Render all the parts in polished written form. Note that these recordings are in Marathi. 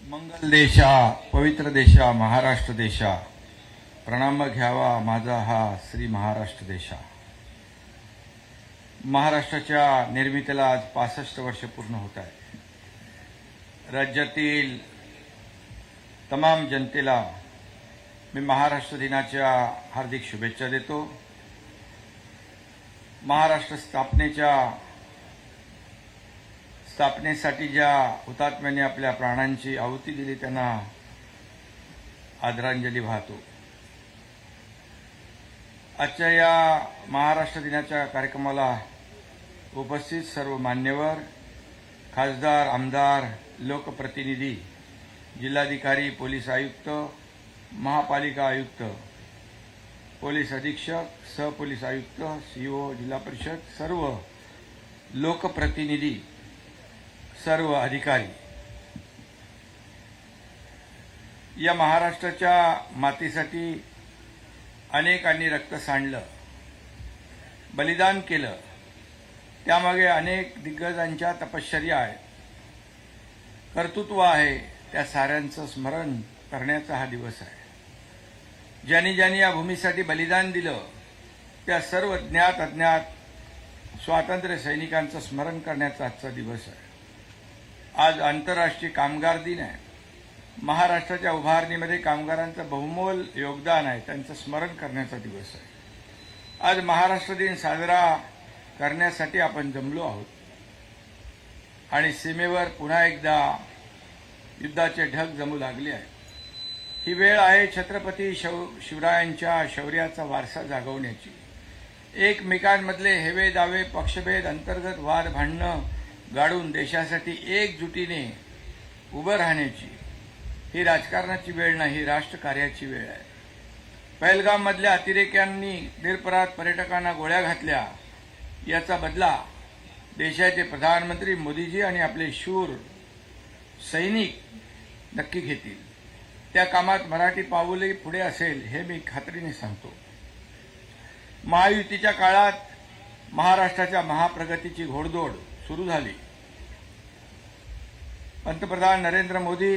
मंगल देशा पवित्र देशा महाराष्ट्र देशा प्रणाम घ्यावा माझा हा श्री महाराष्ट्र देशा। महाराष्ट्राच्या निर्मितीला आज 65 वर्ष पूर्ण होत आहे। राज्यातील तमाम जनतेला मी महाराष्ट्र दिनाच्या हार्दिक शुभेच्छा देतो। महाराष्ट्र स्थापनेसाठी ज्या हुतात्म्यांनी आपल्या प्राणांची आहुती दिली त्यांना आदरांजली वाहतो। आजच्या या महाराष्ट्र दिनाच्या कार्यक्रमाला उपस्थित सर्व मान्यवर, खासदार, आमदार, लोकप्रतिनिधी, जिल्हाधिकारी, पोलीस आयुक्त, महापालिका आयुक्त, पोलीस अधीक्षक, सहपोलीस आयुक्त, सीओ, जिल्हा परिषद, सर्व लोकप्रतिनिधी, सर्व अधिकारी, या महाराष्ट्राच्या मातीसाठी अनेकांनी रक्त सांडलं, बलिदान केलं। त्यामागे अनेक दिग्गजांच्या तपश्चर्या आहे, कर्तृत्व आहे। त्या साऱ्यांचं स्मरण करण्याचा हा दिवस आहे। ज्यांनी ज्यांनी या भूमीसाठी बलिदान दिलं त्या सर्व ज्ञात अज्ञात स्वातंत्र्य सैनिकांचं स्मरण करण्याचा आजचा दिवस आहे। आज आंतरराष्ट्रीय कामगार दिन आहे। महाराष्ट्राच्या उभारणीमध्ये कामगारांचं बहुमोल योगदान आहे, त्यांचं स्मरण करण्याचा दिवस आहे। आज महाराष्ट्र दिन साजरा करण्यासाठी आपण जमलो आहोत आणि सीमेवर पुन्हा एकदा युद्धाचे ढग जमू लागले आहेत। ही वेळ आहे छत्रपती शिवरायांच्या शौर्याचा वारसा जागवण्याची, एकमेकांमधले हेवे दावे, पक्षभेद, अंतर्गत वाद भांडणं गाडून देशासाठी एकजुटीने उभं राहण्याची। ही राजकारणाची वेळ नाही, राष्ट्रकार्याची वेळ आहे। पहलगाममधल्या अतिरेक्यांनी निरपराध पर्यटकांना गोळ्या घातल्या, याचा बदला देशाचे प्रधानमंत्री मोदीजी आणि आपले शूर सैनिक नक्की घेतील। त्या कामात मराठी पाऊलही पुढे असेल हे मी खात्रीने सांगतो। महायुतीच्या काळात महाराष्ट्राच्या महाप्रगतीची घोडदौड सुरू झाली। पंतप्रधान नरेंद्र मोदी,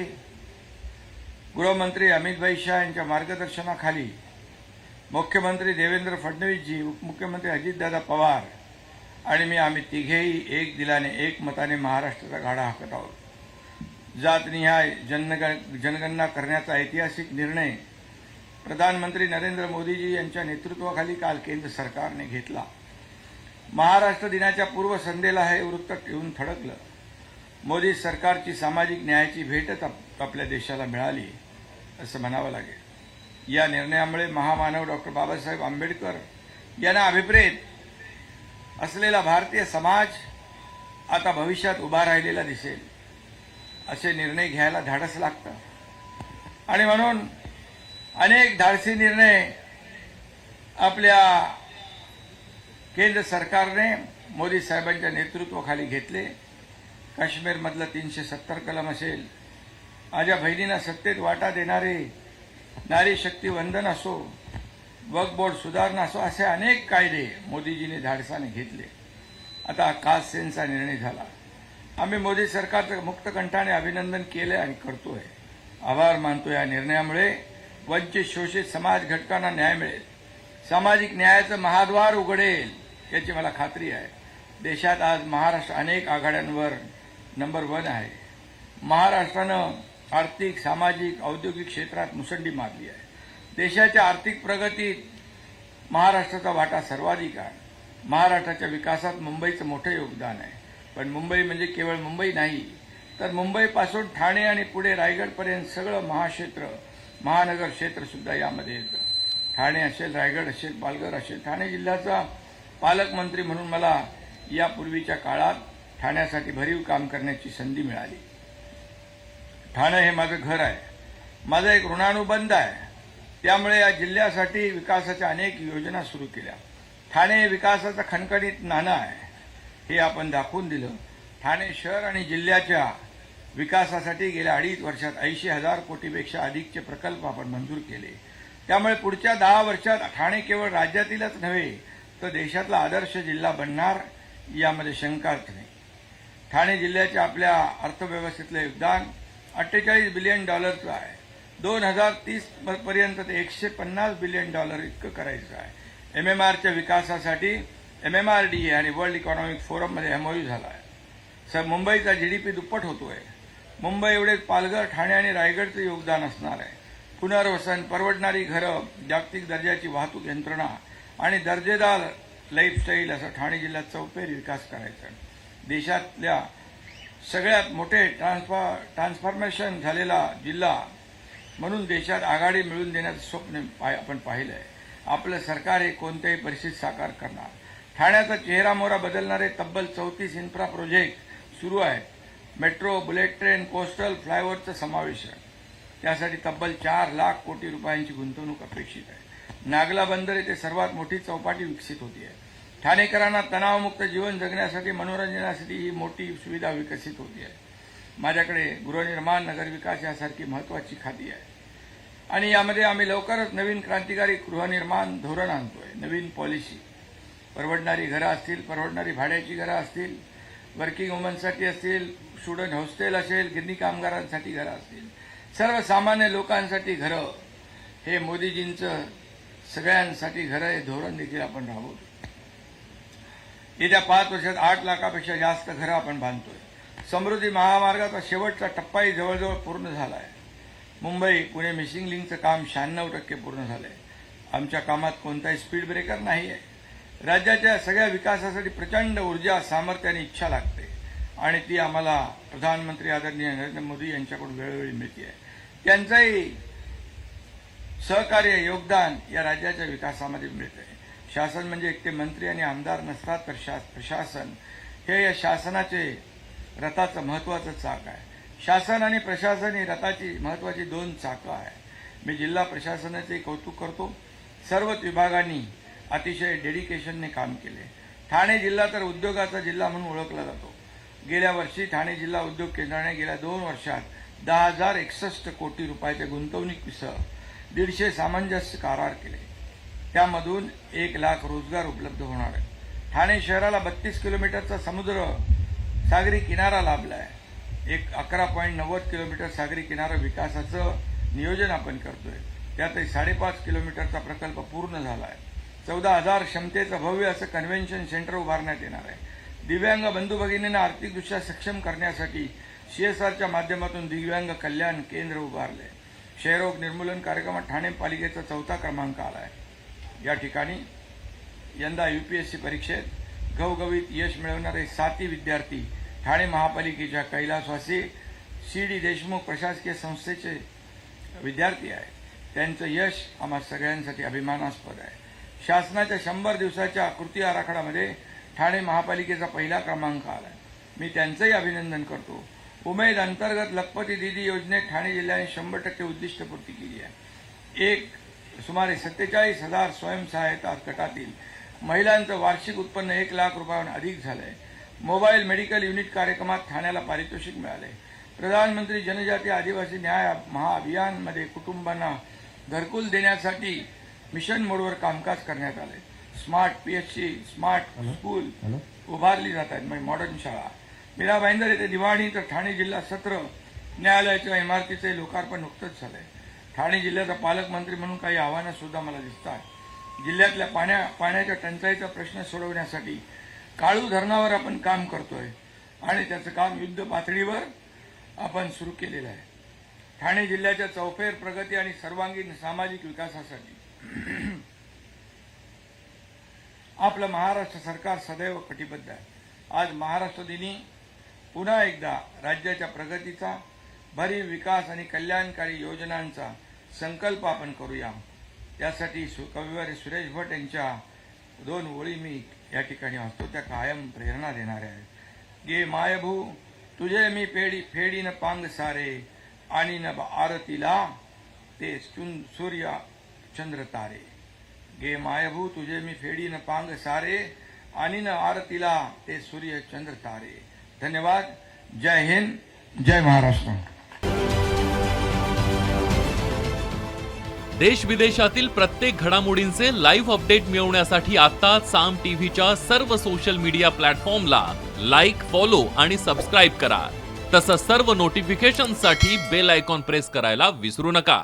गृहमंत्री अमित भाई शाह यांच्या मार्गदर्शनाखाली मुख्यमंत्री देवेंद्र फडणवीसजी, उपमुख्यमंत्री अजितदादा पवार आणि मी, आम्ही तिघेही एक दिलाने एक मताने महाराष्ट्राचा गाडा हाकत आहोत। जातनिहाय जनगणना करण्याचा ऐतिहासिक निर्णय प्रधानमंत्री नरेंद्र मोदीजी यांच्या नेतृत्वाखाली काल केंद्र सरकारने घेतला। महाराष्ट्र दिनाच्या पूर्वसंध्येला हे वृत्त येऊन थडकलं। मोदी सरकारची सामाजिक न्यायाची भेटच आपल्या देशाला मिळाली असं म्हणावं लागेल। या निर्णयामुळे महामानव डॉक्टर बाबासाहेब आंबेडकर यांना अभिप्रेत असलेला भारतीय समाज आता भविष्यात उभा राहिलेला दिसेल। असे निर्णय घ्यायला धाडस लागतं आणि म्हणून अनेक धाडसी निर्णय आपल्या केंद्र सरकारने मोदी साहेबांच्या नेतृत्वाखाली घेतले। काश्मीरमधलं 370 कलम असेल, माझ्या बहिणींना सत्तेत वाटा देणारे नारी शक्ती वंदन असो, वक्फ बोर्ड सुधारणा असो, असे अनेक कायदे मोदीजींनी धाडसाने घेतले। आता कास्ट सेन्सचा निर्णय झाला। आम्ही मोदी सरकारचं मुक्तकंठाने अभिनंदन केले आणि करतोय, आभार मानतो। या निर्णयामुळे वंचित शोषित समाज घटकांना न्याय मिळेल, सामाजिक न्यायाचं महाद्वार उघडेल याची मला खात्री आहे। देशात आज महाराष्ट्र अनेक आघाड्यांवर नंबर 1 आहे। महाराष्ट्रानं आर्थिक, सामाजिक, औद्योगिक क्षेत्रात मुसंडी मारली आहे। देशाच्या आर्थिक प्रगतीत महाराष्ट्राचा वाटा सर्वाधिक आहे। महाराष्ट्राच्या विकासात मुंबईचं मोठं योगदान आहे। पण मुंबई म्हणजे केवळ मुंबई नाही, तर मुंबईपासून ठाणे आणि पुढे रायगडपर्यंत सगळं महाक्षेत्र, महानगर क्षेत्र सुद्धा यामध्ये येतं। ठाणे असेल, रायगड असेल, पालघर असेल। ठाणे जिल्ह्याचा पालकमंत्री म्हणून मला यापूर्वीच्या काळात ठाण्यासाठी भरीव काम करण्याची संधी मिळाली। ठाणे हे माझं घर आहे, माझा एक ऋणानुबंध आहे। त्यामुळे या जिल्ह्यासाठी विकासाच्या अनेक योजना सुरू केल्या। ठाणे हे विकासाचं खणखणीत नाणं आहे, हे आपण दाखवून दिलं। ठाणे शहर आणि जिल्ह्याच्या विकासासाठी गेल्या 2.5 वर्षात 80,000 कोटीपेक्षा अधिकचे प्रकल्प आपण मंजूर केले। त्यामुळे पुढच्या 10 वर्षात ठाणे केवळ राज्यातीलच नव्हे तर देशातला आदर्श जिल्हा बनणार यामध्ये शंकाच नाही। ठाणे जिल्ह्याचे आपल्या अर्थव्यवस्थेतले योगदान $48 बिलियन आहे. 2030 पर्यंत ते $150 बिलियन इतकं करायचं आहे. MMRच्या विकासासाठी MMRDA आणि वर्ल्ड इकॉनॉमिक फोरममध्ये MOU झाला आहे. मुंबईचा GDP दुप्पट होतोय. मुंबई एवढेच पालघर, ठाणे आणि रायगडचं योगदान असणार आहे. पुनर्वसन, परवडणारी घरं, जागतिक दर्जाची वाहतूक यंत्रणा आणि दर्जेदार लाईफस्टाईल असं ठाणे जिल्ह्यात चौफेर विकास करायचा. देशातल्या सगळ्यात मोठे ट्रान्सफॉर्मेशन झालेला जिल्हा म्हणून देशात आघाडी मिळवून देण्याचं स्वप्न आपण पाहिलं आहे. आपलं सरकार हे कोणत्याही परिस्थितीत साकार करणार. ठाण्याचा चेहरामोहरा बदलणारे तब्बल 34 इन्फ्रा प्रोजेक्ट सुरू आहेत. मेट्रो, बुलेट ट्रेन, कोस्टल फ्लायओव्हरचा समावेश आहे. त्यासाठी तब्बल 4 लाख कोटी रुपयांची गुंतवणूक अपेक्षित आहे. नागला बंदर येथे सर्वात मोठी चौपाटी विकसित होती आहे. ठाणेकरांना तणावमुक्त जीवन जगण्यासाठी, मनोरंजनासाठी ही मोठी सुविधा विकसित होती आहे. माझ्याकडे गृहनिर्माण, नगरविकास यासारखी महत्वाची खाती आहे आणि यामध्ये आम्ही लवकरच नवीन क्रांतिकारी गृहनिर्माण धोरण आणतोय. नवीन पॉलिसी, परवडणारी घरं असतील, परवडणारी भाड्याची घरं असतील, वर्किंग वुमन्ससाठी असतील, स्टुडंट हॉस्टेल असेल, गिरणी कामगारांसाठी घरं असतील, सर्वसामान्य लोकांसाठी घरं, हे मोदीजींचं सगळ्यांसाठी घरं हे धोरण देखील आपण राबवतो. येत्या 5 वर्षात 8 लाखापेक्षा जास्त घरं आपण बांधतोय. समृद्धी महामार्गाचा शेवटचा टप्पाही जवळजवळ पूर्ण झाला आहे. मुंबई पुणे मिसिंग लिंकचं काम 96% पूर्ण झालंय. आमच्या कामात कोणताही स्पीड ब्रेकर नाही आहे. राज्याच्या सगळ्या विकासासाठी प्रचंड ऊर्जा, सामर्थ्य आणि इच्छा लागते आणि ती आम्हाला प्रधानमंत्री आदरणीय नरेंद्र मोदी यांच्याकडून वेळोवेळी मिळते आहे. त्यांचंही सहकार्य, योगदान या राज्याच्या विकासामध्ये मिळत आहे. शासन म्हणजे एकटे मंत्री आणि आमदार नसतात, तर प्रशासन हे या शासनाचे रथाचं महत्वाचं चाक आहे. शासन आणि प्रशासन ही रथाची महत्वाची 2 चाकं आहे. मी जिल्हा प्रशासनाचे कौतुक करतो. सर्वच विभागांनी अतिशय डेडिकेशनने काम केले. ठाणे जिल्हा तर उद्योगाचा जिल्हा म्हणून ओळखला जातो. गेल्या वर्षी ठाणे जिल्हा उद्योग केंद्राने गेल्या 2 वर्षात 10,061 कोटी रुपयाच्या गुंतवणुकीसह 150 सामंजस्य करार केले. त्यामधून 1 लाख रोजगार उपलब्ध होणार आहे. ठाणे शहराला 32 किलोमीटरचा समुद्र सागरी किनारा लाभला आहे. 11.90 किलोमीटर सागरी किनारा विकासाचं नियोजन आपण करतोय. त्यातही 5.5 किलोमीटरचा प्रकल्प पूर्ण झाला आहे. 14,000 क्षमतेचं भव्य असं कन्व्हेन्शन सेंटर उभारण्यात येणार आहे. दिव्यांग बंधू भगिनींना आर्थिकदृष्ट्या सक्षम करण्यासाठी CSRच्या माध्यमातून दिव्यांग कल्याण केंद्र उभारले. क्षयरोग निर्मूलन कार्यक्रमात ठाणे पालिकेचा 4था क्रमांक आला आहे. या ठिकाणी यंदा UPSC परीक्षेत घवघवीत यश मिळवणारे 7 विद्यार्थी ठाणे महापालिकेच्या कैलासवासी CD देशमुख प्रशासकीय संस्थेचे विद्यार्थी आहेत. त्यांचं यश आम्हा सगळ्यांसाठी अभिमानास्पद आहे. शासनाच्या 100 दिवसाच्या कृती आराखड्यामध्ये ठाणे महापालिकेचा 1ला क्रमांक आला आहे. मी त्यांचंही अभिनंदन करतो. उमेद अंतर्गत लखपती दीदी योजनेत ठाणे जिल्ह्याने 100% उद्दिष्टपूर्ती केली आहे. सुमारे 47,000 स्वयंसहायता गटातील महिलांचं वार्षिक उत्पन्न 1 लाख रुपयांहून अधिक झालंय. मोबाईल मेडिकल युनिट कार्यक्रमात ठाण्याला पारितोषिक मिळाले. प्रधानमंत्री जनजाती आदिवासी न्याय महाअभियानमध्ये कुटुंबांना घरकुल देण्यासाठी मिशन मोडवर कामकाज करण्यात आले. स्मार्ट PHC, स्मार्ट स्कूल उभारली जात आहेत, म्हणजे मॉडर्न शाळा. मीरा भाईंदर येथे दिवाणी तर ठाणे जिल्हा सत्र न्यायालयाच्या इमारतीचे लोकार्पण नुकतंच झालंय. ठाणे जिल्ह्याचा पालकमंत्री म्हणून काही आव्हानं सुद्धा मला दिसतात. जिल्ह्यातल्या पाण्याच्या टंचाईचा प्रश्न सोडवण्यासाठी काळू धरणावर आपण काम करतोय आणि त्याचं काम युद्ध पातळीवर आपण सुरू केलेलं आहे. ठाणे जिल्ह्याच्या चौफेर प्रगती आणि सर्वांगीण सामाजिक विकासासाठी आपलं महाराष्ट्र सरकार सदैव कटिबद्ध आहे. आज महाराष्ट्र दिनी पुन्हा एकदा राज्याच्या प्रगतीचा, भरीव विकास आणि कल्याणकारी योजनांचा संकल्प आपण करूया. त्यासाठी कविवारी सुरेश भट यांच्या 2 ओळी मी या ठिकाणी वाचतो, त्या कायम प्रेरणा देणाऱ्या आहेत. गे मायभू तुझे मी फेडीन पांग सारे, आणि न आरतीला ते सूर्य चंद्र तारे. गे मायभू तुझे मी फेडीन पांग सारे, आणि न आरतीला ते सूर्य चंद्र तारे. धन्यवाद. जय हिंद, जय महाराष्ट्र. देश विदेशातील प्रत्येक घडामोडींचे लाईव्ह अपडेट मिळवण्यासाठी आता साम टीव्हीच्या सर्व सोशल मीडिया प्लॅटफॉर्मला लाईक, फॉलो आणि सबस्क्राईब करा. तसंच सर्व नोटिफिकेशनसाठी बेल आयकॉन प्रेस करायला विसरू नका.